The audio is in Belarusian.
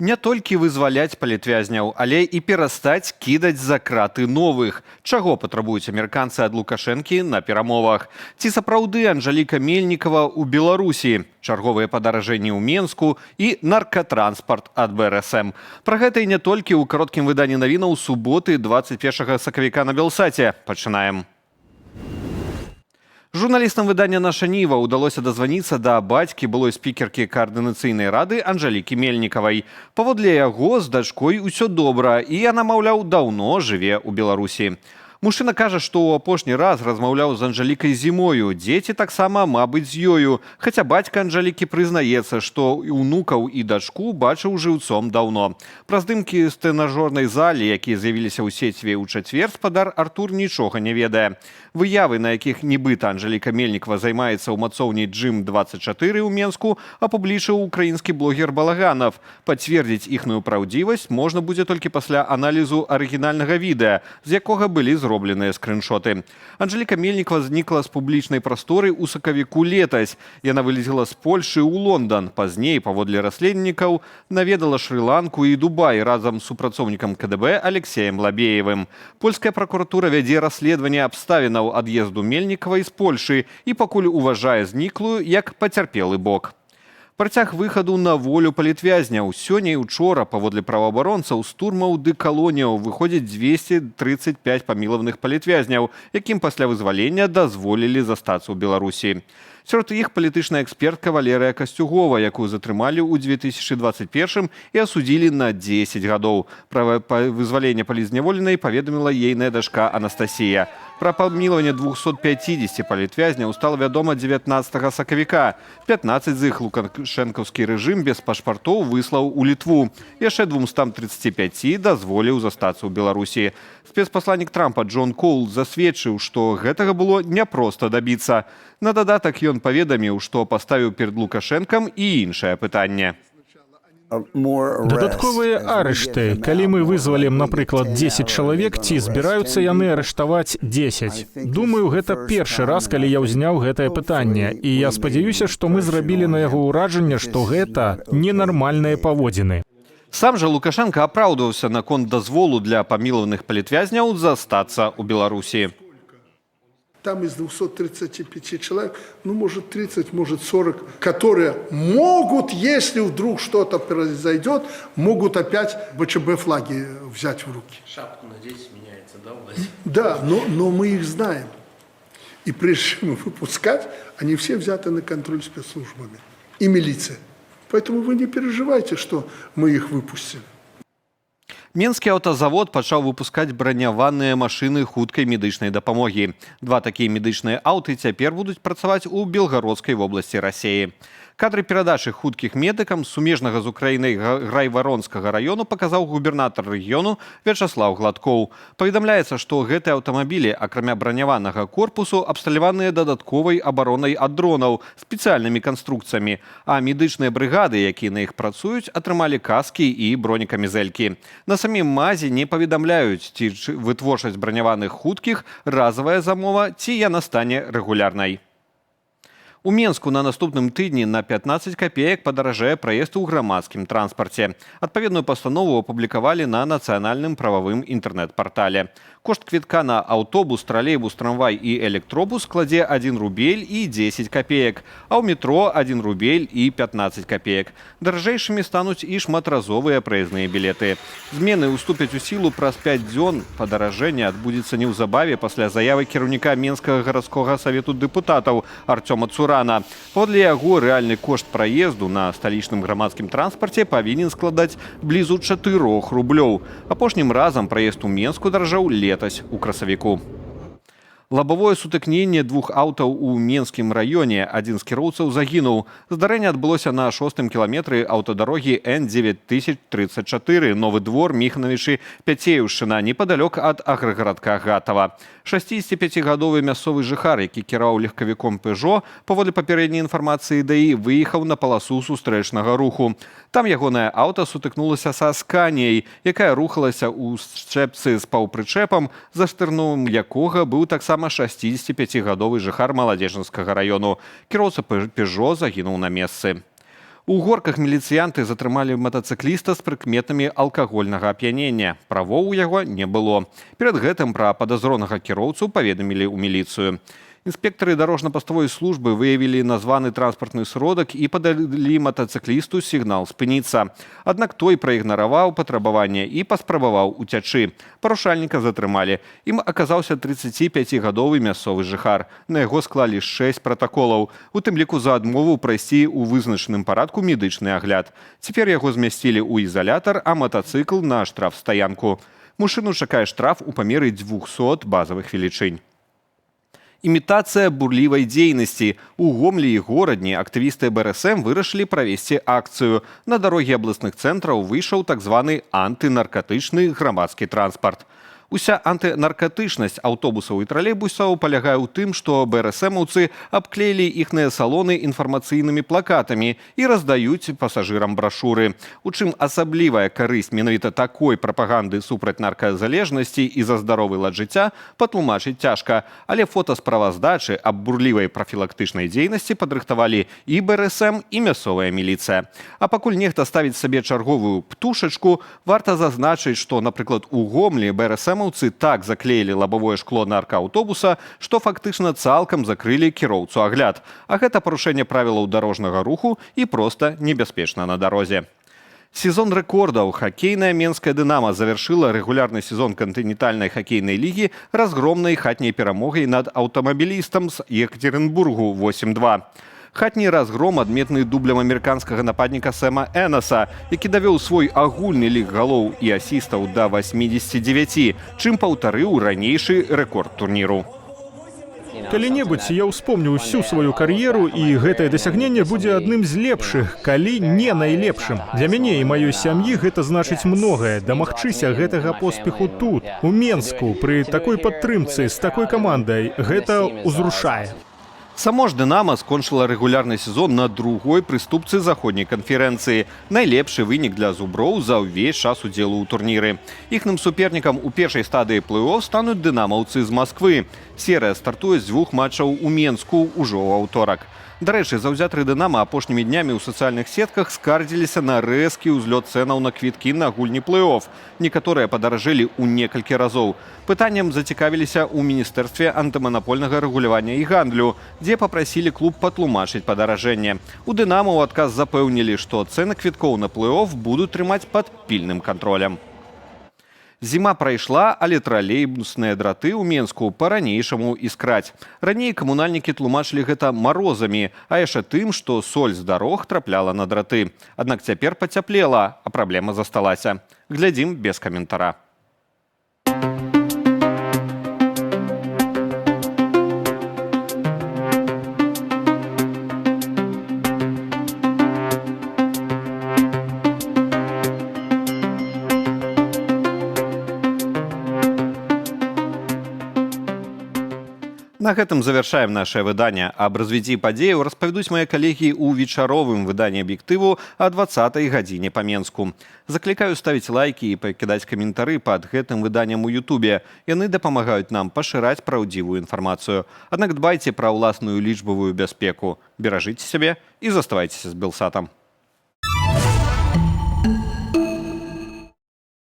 Не толькі вызваляць палітвязняў, але і перастаць кідаць за краты новых. Чаго патрабуюць амерыканцы ад Лукашэнкі на перамовах? Ці сапраўды Анжэліка Мельнікава ў Беларусі? Чарговыя падаражэнні ў Менску і наркатранспарт ад БРСМ. Пра гэта і не толькі ў кароткім выданні навінаў суботы 21 сакавіка на Белсаце. Пачынаем. Журналістам выдання «Наша Ніва» удалося дазваніцца да бацькі былой спікеркі каардынацыйнай рады Анжэлікі Мельнікавай. Паводле яго з дачкой усё добра, і яна, маўляў, даўно жыве ў Беларусі. Мужчына кажа, што ў апошні раз размаўляў з Анжэлікай зімою. Дзеці таксама, мабыць, з ёю. Хаця бацька Анжэлікі прызнаецца, што і ўнукаў, і дачку бачыў жыўцом даўно. Пра здымкі з трэнажорнай залі, якія з'явіліся ў сеціве ў чацвер, спадар Артур нічога не ведае. Выявы, на якіх нібыта Анжэліка Мельнікава займаецца ў мацоўні Джым-24 ў Менску, апублічыў украінскі блогер Балаганов. Пацвердзіць іхную праўдзівасць можна будзе толькі пасля аналізу арыгінальнага відэа, з якога былі зробленыя скрыншоты. Анжэліка Мельнікава знікла з публічнай прасторы ў сакавіку летась. Яна вылезла з Польшы ў Лондан. Пазней, паводле расследнікаў, наведала Шры-Ланку і Дубай разам з супрацоўнікам КДБ Алексеем Лабеевым. Польская пракуратура вядзе расследаванне абставінаў ад'езду Мельнікавай з Польшы і пакуль уважае зніклую як пацярпелы бок. Працяг выхаду на волю палітвязняў. Сёння і учора, паводле праваабаронцаў, з турмаў ды калоніяў выходзіць 235 памілаваных палітвязняў, якім пасля вызвалення дазволілі застацца ў Беларусі. Сярод іх палітычная экспертка Валерыя Касцюгова, якую затрымалі ў 2021 і асудзілі на 10 гадоў. Пра вызваленне палізняволенай паведаміла ейная дачка Анастасія. Пра памілаванне 250 палітвязняў стала вядома 19 сакавіка. 15 з іх лукашэнкаўскі рэжым без пашпартоў выслаў у Літву. Яшчэ 235 дазволіў застацца ў Беларусі. Спецпасланнік Трампа Джон Коул засведчыў, што гэтага было няпроста дабіцца. На дадатак ён паведаміў, што паставіў перад Лукашэнкам і іншае пытанне. Дадатковыя арышты. Калі мы вызвалім, напрыклад, 10 чалавек, ці збіраюцца яны арыштаваць 10. Думаю, гэта першы раз, калі я ўзняў гэтае пытанне. І я спадзяюся, што мы зрабілі на яго ўражанне, што гэта ненармальныя паводзіны. Сам жа Лукашенко апраўдваўся наконт дазволу для памілаваных палітвязняў застацца ў Беларусі. Там из 235 человек, может 30, может 40, которые могут, если вдруг что-то произойдет, могут опять ВЧБ флаги взять в руки. Шапку надеть меняется, да, у вас? Да, но мы их знаем. И прежде чем выпускать, они все взяты на контроль спецслужбами и милицией. Поэтому вы не переживайте, что мы их выпустим. Менскі аўтазавод пачаў выпускаць браняваныя машыны хуткай медычнай дапамогі. 2 такія медычныя аўты цяпер будуць працаваць у Белгародскай вобласці Расіі. Кадры перадачы хуткіх медыкам сумежнага з Украінай Грайваронскага раёну паказаў губернатар рэгіёну Вячаслаў Гладкоў. Паведамляецца, што гэтыя аўтамабілі, акрамя браняванага корпусу, абсталяваныя дадатковай абаронай ад дронаў, спецыяльнымі канструкцыямі, а медычныя брыгады, якія на іх працуюць, атрымалі каскі і бронекамізэлькі. На самім МАЗе не паведамляюць, ці вытворчасць браняваных хуткіх разавая замова, ці яна стане рэгулярнай. У Менску на наступным тыдні на 15 копеек падаражэе праезд у грамадскім транспарце. Адпаведную пастанову апублікавалі на нацыянальным прававым інтэрнэт-партале. Кошт квітка на аўтобус, тралейбус, трамвай і электробус складзе 1 рубель і 10 копеек, а ў метро 1 рубель і 15 копеек. Даражэйшымі стануць і шматразовыя праезныя білеты. Змены ўступяць у сілу праз 5 дзён. Падаражэнне адбудзецца неўзабаве пасля заявы кіраўніка Менскага гарадскога савету дэпутатаў Артёма Цурана. Паводле яго рэальны кошт праезду на сталічным грамадскім транспарце павінен складаць блізу 4 рублёў. Апошнім разам праезд у Менску даражаў летась у красавіку. Лабавое сутыкненне 2 аўтаў у Менскім раёне. Адзін з кіроўцаў загінуў. Здарэнне адбылося на 6-м кіламетры аўтадарогі Н9034, Новы двор, Міхнавічы, Пяцеўшчына, непадалёк ад аграгарадка Гатава. 65-гадовы мясцовы жыхар, які кіраў легкавіком Пежо, паводле папярэдняй інфармацыі ДАІ, выехаў на паласу сустрэчнага руху. Там ягонае аўта сутыкнулася са Сканіяй, якая рухалася ў счэпцы з паўпрычэпам, за штырном якога быў таксама 65-гадовы жыхар Маладзежынскага раёну. Кіроўца Пежо загінуў на месцы. У горках міліцыянты затрымалі матацыкліста з прыкметамі алкагольнага ап'янення. Правоў у яго не было. Перад гэтым пра падазронага кіроўцу паведамілі ў міліцыю. Інспектары дарожна-паставой службы выявілі названы транспартны сродак і падалі матацыклісту сігнал спыніцца. Аднак той праігнараваў патрабаванне і паспрабаваў уцячы. Парушальніка затрымалі. Ім аказаўся 35-гадовы мясцовы жыхар. На яго склалі 6 пратаколаў, у тым ліку за адмову прайсці ў вызначаным парадку медычны агляд. Цяпер яго змясцілі ў ізалятар, а матацыкл на штрафстаянку. Мужчыну чакае штраф у памеры 200 базавых велічынь. Імітацыя бурлівай дзейнасці. У Гомлі і горадні актывісты БРСМ вырашылі правесці акцыю. На дарогі абласных цэнтраў выйшаў так званы антынаркатычны грамадскі транспарт. Уся антынаркатычнасць аўтобусаў і тралейбусаў палягае ў тым, што БРСМаўцы абклеілі іхныя салоны інфармацыйнымі плакатамі і раздаюць пасажырам брашуры. У чым асаблівая карысць менавіта такой прапаганды супраць нарказалежнасці і за здаровы лад жыцця патлумачыць цяжка. Але фотасправаздачы аб бурлівай прафілактычнай дзейнасці падрыхтавалі і БРСМ, і мясцовая міліцыя. А пакуль нехта ставіць сабе чарговую птушачку, варта зазначыць, што, напрыклад, у Гомлі БРСМ так заклеілі лабавое шкло наркааўтобуса, што фактычна цалкам закрылі кіроўцу агляд. А гэта парушэнне правілаў дарожнага руху і проста небяспечна на дарозе. Сезон рэкордаў. Хакейная менская «Дынамо» завяршыла рэгулярны сезон кантынентальнай хакейнай лігі разгромнай хатняй перамогай над аўтамабілістам з Екатеринбургу 8-2. Хатні разгром адметны дублем амерыканскага нападніка Сэма Энаса, які давёў свой агульны лік галоў і асістаў да 89, чым паўтарыў ранейшы рэкорд турніру. Калі-небудзь я ўспомню ўсю сваю кар'еру, і гэтае дасягненне будзе адным з лепшых, калі не найлепшым. Для мяне і маёй сям'і гэта значыць многае. Дамагчыся гэтага поспеху тут, у Менску, пры такой падтрымцы, з такой камандай, гэта ўзрушае. Само ж «Дынамо» скончыла рэгулярны сезон на другой прыступцы заходняй канферэнцыі. Найлепшы вынік для зуброў за ўвесь час удзелу ў турніры. Іхным супернікам у першай стадыі плэй-оф стануць дынамаўцы з Масквы. Серыя стартуе з 2 матчаў у Менску ўжо ў аўторак. Дарэчы, заўзятары «Дынамо» апошнімі днямі ў сацыяльных сетках скардзіліся на рэзкі ўзлёт цэнаў на квіткі на гульні плэй-оф. Некаторыя падаражэлі ў некалькі разоў. Пытаннем зацікавіліся ў Міністэрстве антыманапольнага рэгулявання і гандлю, дзе папрасілі клуб патлумачыць падаражэнне. У «Дынамо» ў адказ запэўнілі, што цэны квіткоў на плэй-оф будуць трымаць пад пільным кантролем. Зіма прайшла, але тралейбусныя драты ў Менску па-ранейшаму іскраць. Раней камунальнікі тлумачылі гэта марозамі, а яшчэ тым, што соль з дарог трапляла на драты. Аднак цяпер пацяплела, а праблема засталася. Глядзім без каментара. На гэтым завяршаем нашае выданне. Аб развіцці падзеяў распавядуць мае калегі ў вечаровым выданні «Аб'ектыву» о 20-й гадзіне па Менску. Заклікаю ставіць лайкі і пакідаць каментары пад гэтым выданнем у Ютубе. Яны дапамагаюць нам пашыраць праўдзівую інфармацыю. Аднак дбайце пра ўласную лічбавую бяспеку. Беражыце сябе і заставайцеся з Белсатам.